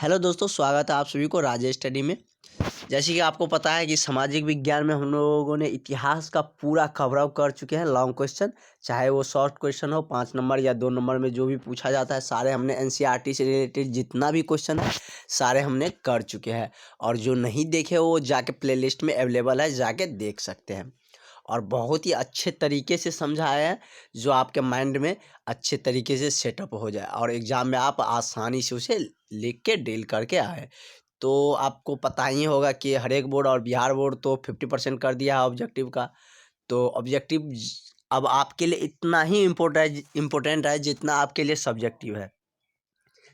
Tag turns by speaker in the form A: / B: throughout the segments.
A: Hello दोस्तों, स्वागत है आप सभी को राजेश स्टडी में। जैसे कि आपको पता है कि सामाजिक विज्ञान में हम लोगों ने इतिहास का पूरा कवर अप कर चुके हैं। लॉन्ग क्वेश्चन, चाहे वो शॉर्ट क्वेश्चन हो 5 नंबर या 2 नंबर में जो भी पूछा जाता है, सारे हमने एनसीईआरटी से रिलेटेड जितना भी क्वेश्चन है सारे हमने कर चुके हैं। और जो नहीं देखे वो जाके प्लेलिस्ट में अवेलेबल है, जाके देख सकते हैं। और बहुत ही अच्छे तरीके से समझाया है जो आपके माइंड में अच्छे तरीके से सेटअप हो जाए और एग्ज़ाम में आप आसानी से उसे लिख के डील करके आए। तो आपको पता ही होगा कि हर एक बोर्ड और बिहार बोर्ड तो 50% कर दिया है ऑब्जेक्टिव का। तो ऑब्जेक्टिव अब आपके लिए इतना ही इम्पोर्टेंट है जितना आपके लिए सब्जेक्टिव है।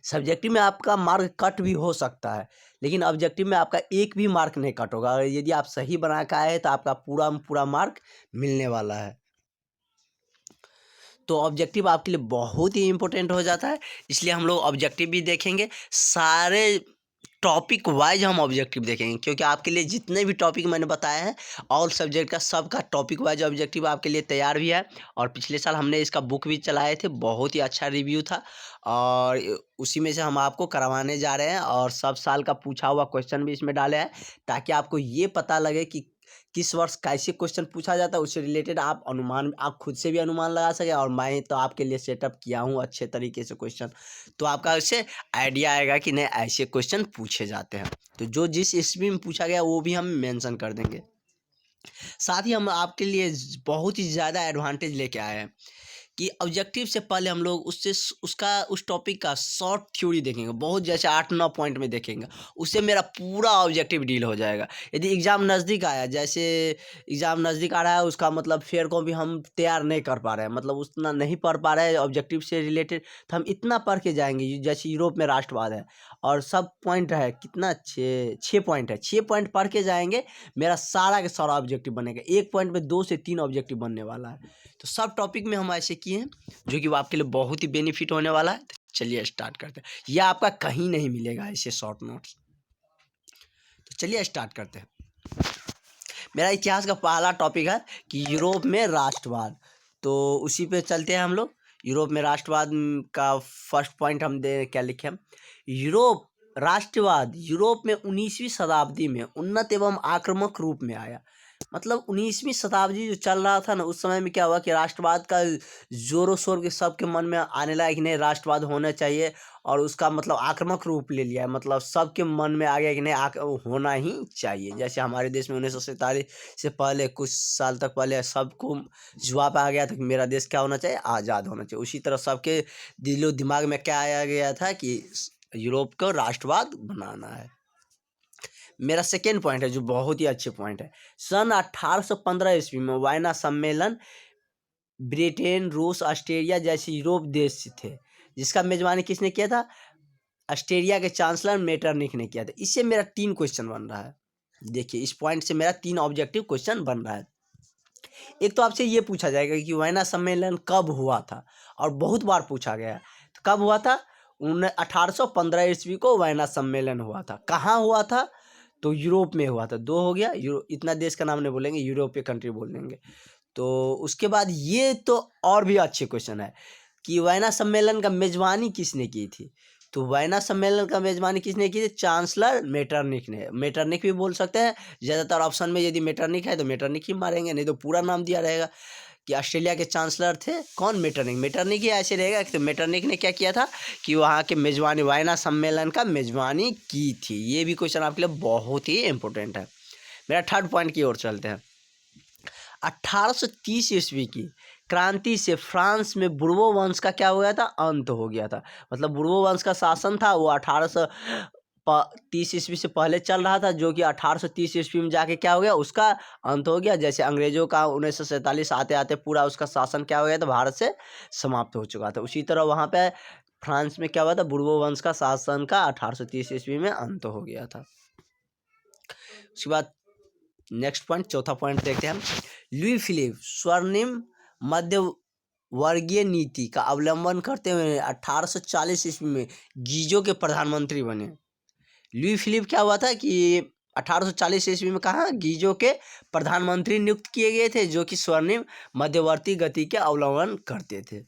A: सब्जेक्टिव में आपका मार्क कट भी हो सकता है, लेकिन ऑब्जेक्टिव में आपका एक भी मार्क नहीं कट होगा। और यदि आप सही बना के आए तो आपका पूरा पूरा मार्क मिलने वाला है। तो ऑब्जेक्टिव आपके लिए बहुत ही इम्पोर्टेंट हो जाता है, इसलिए हम लोग ऑब्जेक्टिव भी देखेंगे। सारे टॉपिक वाइज हम ऑब्जेक्टिव देखेंगे, क्योंकि आपके लिए जितने भी टॉपिक मैंने बताया है ऑल सब्जेक्ट का सबका टॉपिक वाइज ऑब्जेक्टिव आपके लिए तैयार भी है। और पिछले साल हमने इसका बुक भी चलाए थे, बहुत ही अच्छा रिव्यू था। और उसी में से हम आपको करवाने जा रहे हैं और सब साल का पूछा हुआ क्वेश्चन भी इसमें डाले हैं, ताकि आपको ये पता लगे कि किस वर्ष कैसे क्वेश्चन पूछा जाता है। उससे रिलेटेड आप खुद से भी अनुमान लगा सकें। और मैं तो आपके लिए सेटअप किया हूँ अच्छे तरीके से क्वेश्चन, तो आपका उससे आइडिया आएगा कि नहीं ऐसे क्वेश्चन पूछे जाते हैं। तो जो जिस ईस्वी में पूछा गया वो भी हम मेंशन कर देंगे। साथ ही हम आपके लिए बहुत ही ज़्यादा एडवांटेज लेके आए हैं कि ऑब्जेक्टिव से पहले हम लोग उस टॉपिक का शॉर्ट थ्योरी देखेंगे, बहुत जैसे 8-9 पॉइंट में देखेंगे। उससे मेरा पूरा ऑब्जेक्टिव डील हो जाएगा। यदि एग्ज़ाम नज़दीक आया, जैसे एग्ज़ाम नज़दीक आ रहा है, उसका मतलब फेयर को भी हम तैयार नहीं कर पा रहे हैं, मतलब उतना नहीं पढ़ पा रहे हैं ऑब्जेक्टिव से रिलेटेड, तो हम इतना पढ़ के जाएंगे। जैसे यूरोप में राष्ट्रवाद है और सब पॉइंट है, कितना 6 पॉइंट है, 6 पॉइंट पढ़ के जाएंगे, मेरा सारा का सारा ऑब्जेक्टिव बनेगा। एक पॉइंट में 2 से 3 ऑब्जेक्टिव बनने वाला है। तो सब टॉपिक में हम ऐसे किए हैं जो कि वो आपके लिए बहुत ही बेनिफिट होने वाला है। तो चलिए स्टार्ट करते हैं। यह आपका कहीं नहीं मिलेगा ऐसे शॉर्ट नोट्स। तो चलिए स्टार्ट करते हैं। मेरा इतिहास का पहला टॉपिक है कि यूरोप में राष्ट्रवाद। तो उसी पे चलते हैं हम लोग। यूरोप में राष्ट्रवाद का फर्स्ट पॉइंट हम दे क्या लिखे हम। यूरोप राष्ट्रवाद यूरोप में 19वीं शताब्दी में उन्नत एवं आक्रामक रूप में आया। मतलब 19वीं शताब्दी जो चल रहा था ना, उस समय में क्या हुआ कि राष्ट्रवाद का जोरों शोर के सबके मन में आने लगा कि नहीं राष्ट्रवाद होना चाहिए। और उसका मतलब आक्रामक रूप ले लिया है, मतलब सबके मन में आ गया कि नहीं होना ही चाहिए। जैसे हमारे देश में 1947 से पहले कुछ साल तक पहले सबको जवाब आ गया था कि मेरा देश क्या होना चाहिए, आज़ाद होना चाहिए। उसी तरह सबके दिलो दिमाग में क्या आया गया था कि यूरोप को राष्ट्रवाद बनाना है। मेरा सेकेंड पॉइंट है जो बहुत ही अच्छे पॉइंट है। सन 1815 ईस्वी में वायना सम्मेलन ब्रिटेन, रूस, ऑस्ट्रेलिया जैसे यूरोप देश थे, जिसका मेजबानी किसने किया था? ऑस्ट्रेलिया के चांसलर मेटरनिख ने किया था। इससे मेरा 3 क्वेश्चन बन रहा है। देखिए, इस पॉइंट से मेरा 3 ऑब्जेक्टिव क्वेश्चन बन रहा है। एक तो आपसे ये पूछा जाएगा कि वायना सम्मेलन कब हुआ था, और बहुत बार पूछा गया है। तो कब हुआ था? 1815 ईस्वी को वायना सम्मेलन हुआ था। कहाँ हुआ था? तो यूरोप में हुआ था। 2 हो गया। इतना देश का नाम नहीं बोलेंगे, यूरोपीय कंट्री बोल देंगे। तो उसके बाद ये तो और भी अच्छे क्वेश्चन है कि वायना सम्मेलन का मेजबानी किसने की थी। तो वायना सम्मेलन का मेजबानी किसने की थी? चांसलर मेटरनिख ने। मेटरनिख भी बोल सकते हैं, ज़्यादातर ऑप्शन में यदि मेटरनिख है तो मेटरनिख ही मारेंगे, नहीं तो पूरा नाम दिया रहेगा कि ऑस्ट्रेलिया के चांसलर थे कौन? मेटरनिख। मेटरनिख ही ऐसे रहेगा। तो मेटरनिख ने क्या किया था कि वहाँ के मेजबानी वायना सम्मेलन का मेजबानी की थी। ये भी क्वेश्चन आपके लिए बहुत ही इंपॉर्टेंट है। मेरा थर्ड पॉइंट की ओर चलते हैं। 1830 ईस्वी की क्रांति से फ्रांस में बुर्बो वंश का क्या हो गया था? अंत हो गया था। मतलब बुर्बो वंश का शासन था वो 1830 ईस्वी से पहले चल रहा था, जो कि 1830 ईस्वी में जाके क्या हो गया? उसका अंत हो गया। जैसे अंग्रेजों का 1947 आते आते पूरा उसका शासन क्या हो गया था? भारत से समाप्त हो चुका था। उसी तरह वहाँ पे फ्रांस में क्या हुआ था? बुर्बो वंश का शासन का 1830 ईस्वी में अंत हो गया था। उसके बाद नेक्स्ट पॉइंट, चौथा पॉइंट देखते हैं हम। लुई फिलिप स्वर्णिम मध्य वर्गीय नीति का अवलंबन करते हुए 1840 ईस्वी में गीजो के प्रधानमंत्री बने। लुई फिलिप क्या हुआ था कि 1840 ईस्वी में कहा गीजो के प्रधानमंत्री नियुक्त किए गए थे, जो कि स्वर्णिम मध्यवर्ती गति के अवलंबन करते थे।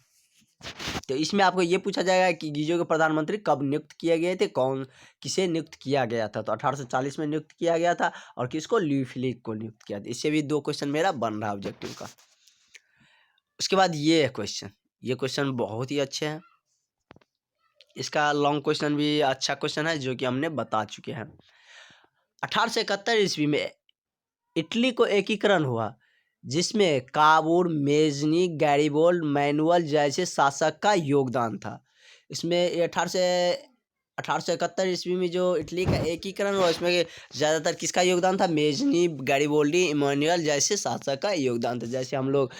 A: तो इसमें आपको ये पूछा जाएगा कि गिजो के प्रधानमंत्री कब नियुक्त किए गए थे, किसे नियुक्त किया गया था। तो 1840 में नियुक्त किया गया था, और किसको, ल्यूई फिलिप को नियुक्त किया था। इससे भी 2 क्वेश्चन मेरा बन रहा है ऑब्जेक्टिव का। उसके बाद ये क्वेश्चन बहुत ही अच्छे हैं। इसका लॉन्ग क्वेश्चन भी अच्छा क्वेश्चन है, जो कि हमने बता चुके हैं। 1871 ईस्वी में इटली को एकीकरण हुआ, जिसमें काबूल, मेजनी, गैरिबोल्ड, मैनुअल जैसे शासक का योगदान था। इसमें 1871 ईस्वी में जो इटली का एकीकरण हुआ, इसमें ज़्यादातर किसका योगदान था, मेजनी, गैरिबोल्डी, इमानुएल जैसे शासक का योगदान था। जैसे हम लोग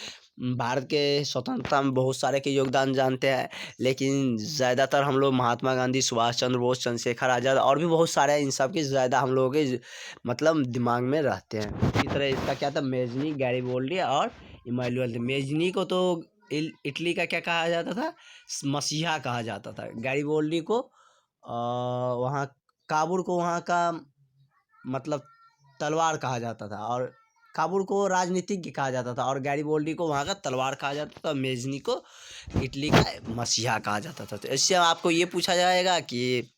A: भारत के स्वतंत्रता में बहुत सारे के योगदान जानते हैं, लेकिन ज़्यादातर हम लोग महात्मा गांधी, सुभाष चंद्र बोस, चंद्रशेखर आज़ाद और भी बहुत सारे हैं, इन सब की ज़्यादा हम लोगों के मतलब दिमाग में रहते हैं। इसी तरह इसका क्या था, मेजनी, गैरिबोल्डी और इमानुएल। मेजनी को तो इटली का क्या कहा जाता था, मसीहा कहा जाता था। गैरिबोल्डी को वहाँ काबुल को वहाँ का मतलब तलवार कहा जाता था, और काबुल को राजनीतिज्ञ कहा जाता था, और गैरिबोल्डी को वहाँ का तलवार कहा जाता था, मेजनी को इटली का मसीहा कहा जाता था। तो इससे आपको ये पूछा जाएगा कि,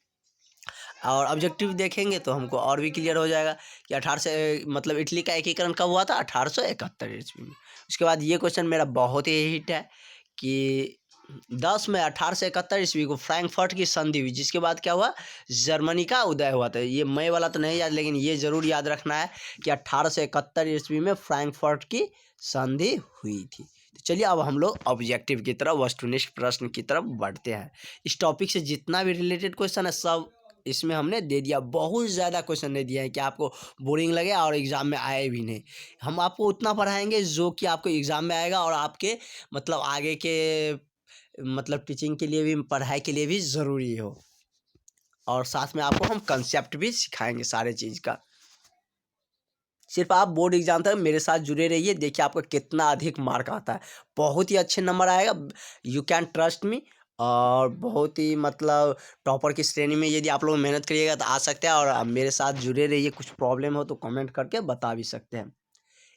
A: और ऑब्जेक्टिव देखेंगे तो हमको और भी क्लियर हो जाएगा कि 1800 मतलब इटली का एकीकरण कब हुआ था, 1871 ईस्वी में। उसके बाद ये क्वेश्चन मेरा बहुत ही हिट है कि 10 मई 1871 ईस्वी को फ्रैंकफर्ट की संधि हुई, जिसके बाद क्या हुआ, जर्मनी का उदय हुआ था। ये मई वाला तो नहीं याद, लेकिन ये जरूर याद रखना है कि 1871 ईस्वी में फ्रैंकफर्ट की संधि हुई थी। तो चलिए अब हम लोग ऑब्जेक्टिव की तरफ, वस्तुनिष्ठ प्रश्न की तरफ बढ़ते हैं। इस टॉपिक से जितना भी रिलेटेड क्वेश्चन है सब इसमें हमने दे दिया। बहुत ज़्यादा क्वेश्चन दे दिया है कि आपको बोरिंग लगे और एग्ज़ाम में आए भी नहीं। हम आपको उतना पढ़ाएंगे जो कि आपको एग्ज़ाम में आएगा, और आपके मतलब आगे के मतलब टीचिंग के लिए भी, पढ़ाई के लिए भी ज़रूरी हो। और साथ में आपको हम कंसेप्ट भी सिखाएंगे सारे चीज़ का। सिर्फ आप बोर्ड एग्जाम तक मेरे साथ जुड़े रहिए, देखिए आपका कितना अधिक मार्क आता है। बहुत ही अच्छे नंबर आएगा, यू कैन ट्रस्ट मी। और बहुत ही मतलब टॉपर की श्रेणी में यदि आप लोग मेहनत करिएगा तो आ सकते हैं। और आप मेरे साथ जुड़े रहिए, कुछ प्रॉब्लम हो तो कमेंट करके बता भी सकते हैं।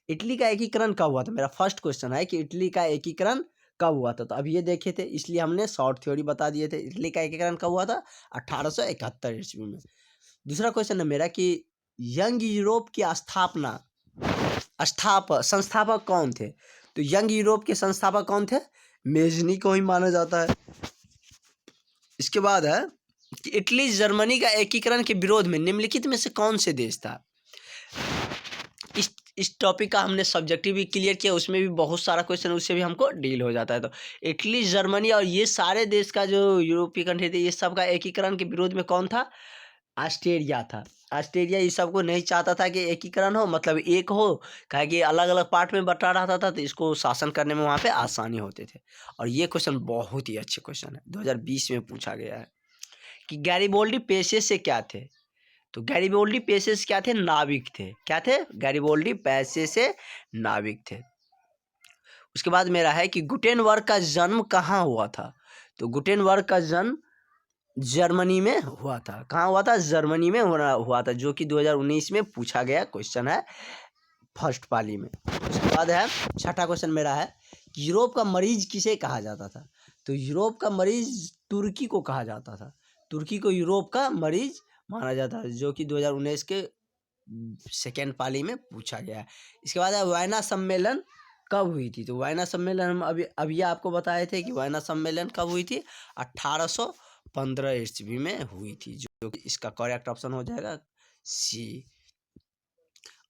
A: इटली का एकीकरण कब हुआ था, मेरा फर्स्ट क्वेश्चन है कि इटली का एकीकरण कब हुआ था। तो अब ये देखे थे, इसलिए हमने शॉर्ट थ्योरी बता दिए थे। इटली का एकीकरण कब हुआ था, 1871 ईस्वी में। दूसरा क्वेश्चन है मेरा कि यंग यूरोप की संस्थापक कौन थे। तो यंग यूरोप के संस्थापक कौन थे, मेजनी को ही माना जाता है। इसके बाद है कि इटली जर्मनी का एकीकरण के विरोध में निम्नलिखित में से कौन से देश था। इस टॉपिक का हमने सब्जेक्टिव भी क्लियर किया, उसमें भी बहुत सारा क्वेश्चन उससे भी हमको डील हो जाता है। तो इटली, जर्मनी और ये सारे देश का जो यूरोपीय कंट्री थे, ये सब का एकीकरण के विरोध में कौन था, ऑस्ट्रेलिया था। ऑस्ट्रेलिया इस सबको नहीं चाहता था कि एकीकरण हो, मतलब एक हो, कहे कि अलग अलग पार्ट में बटा रहता था, तो इसको शासन करने में वहाँ पे आसानी होते थे। और ये क्वेश्चन बहुत ही अच्छे क्वेश्चन है, 2020 में पूछा गया है कि गैरिबोल्डी पेशे से क्या थे। तो गैरिबोल्डी पेशे से क्या थे, नाविक थे। क्या थे, गैरिबोल्डी पेशे से नाविक थे। उसके बाद मेरा है कि गुटेनबर्ग का जन्म कहाँ हुआ था। तो गुटेनबर्ग का जन्म जर्मनी में हुआ था। कहाँ हुआ था, जर्मनी में हुआ था, जो कि 2019 में पूछा गया क्वेश्चन है फर्स्ट पाली में। उसके बाद है छठा क्वेश्चन मेरा है, यूरोप का मरीज किसे कहा जाता था। तो यूरोप का मरीज तुर्की को कहा जाता था। तुर्की को यूरोप का मरीज माना जाता है, जो कि 2019 के सेकेंड पाली में पूछा गया है। इसके बाद है वायना सम्मेलन कब हुई थी। तो वायना सम्मेलन हम अभी आपको बताए थे कि वायना सम्मेलन कब हुई थी, 1815 ईस्वी में हुई थी, जो कि इसका करेक्ट ऑप्शन हो जाएगा सी।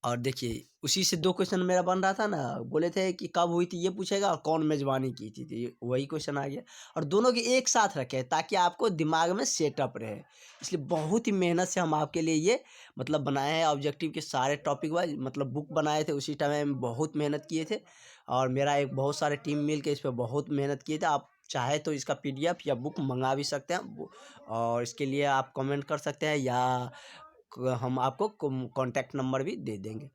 A: और देखिए उसी से 2 क्वेश्चन मेरा बन रहा था ना, बोले थे कि कब हुई थी ये पूछेगा और कौन मेजबानी की थी, तो वही क्वेश्चन आ गया। और दोनों के एक साथ रखे ताकि आपको दिमाग में सेटअप रहे, इसलिए बहुत ही मेहनत से हम आपके लिए ये मतलब बनाए हैं ऑब्जेक्टिव के सारे टॉपिक वाइज। मतलब बुक बनाए थे, उसी टाइम में बहुत मेहनत किए थे, और मेरा एक बहुत सारे टीम मिल के इस पर बहुत मेहनत किए थे। आप चाहे तो इसका PDF या बुक मंगा भी सकते हैं, और इसके लिए आप कमेंट कर सकते हैं, या हम आपको कॉन्टैक्ट नंबर भी दे देंगे।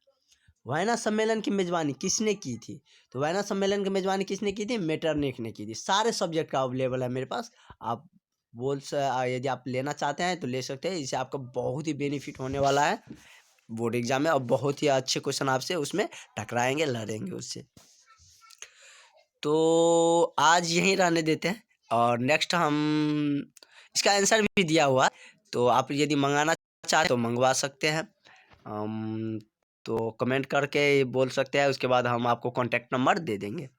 A: वायना सम्मेलन की मेज़बानी किसने की थी। तो वायना सम्मेलन की मेज़बानी किसने की थी, मेटरनिख ने की थी। सारे सब्जेक्ट का अवेलेबल है मेरे पास, आप यदि आप लेना चाहते हैं तो ले सकते हैं। इससे आपका बहुत ही बेनिफिट होने वाला है बोर्ड एग्जाम में, और बहुत ही अच्छे क्वेश्चन आपसे उसमें टकराएंगे, लड़ेंगे उससे। तो आज यहीं रहने देते हैं, और नेक्स्ट हम इसका आंसर भी दिया हुआ है, तो आप यदि मंगाना चाहें तो मंगवा सकते हैं। तो कमेंट करके बोल सकते हैं, उसके बाद हम आपको कॉन्टैक्ट नंबर दे देंगे।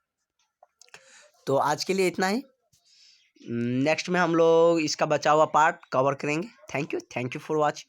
A: तो आज के लिए इतना ही। नेक्स्ट में हम लोग इसका बचा हुआ पार्ट कवर करेंगे। Thank you for watching.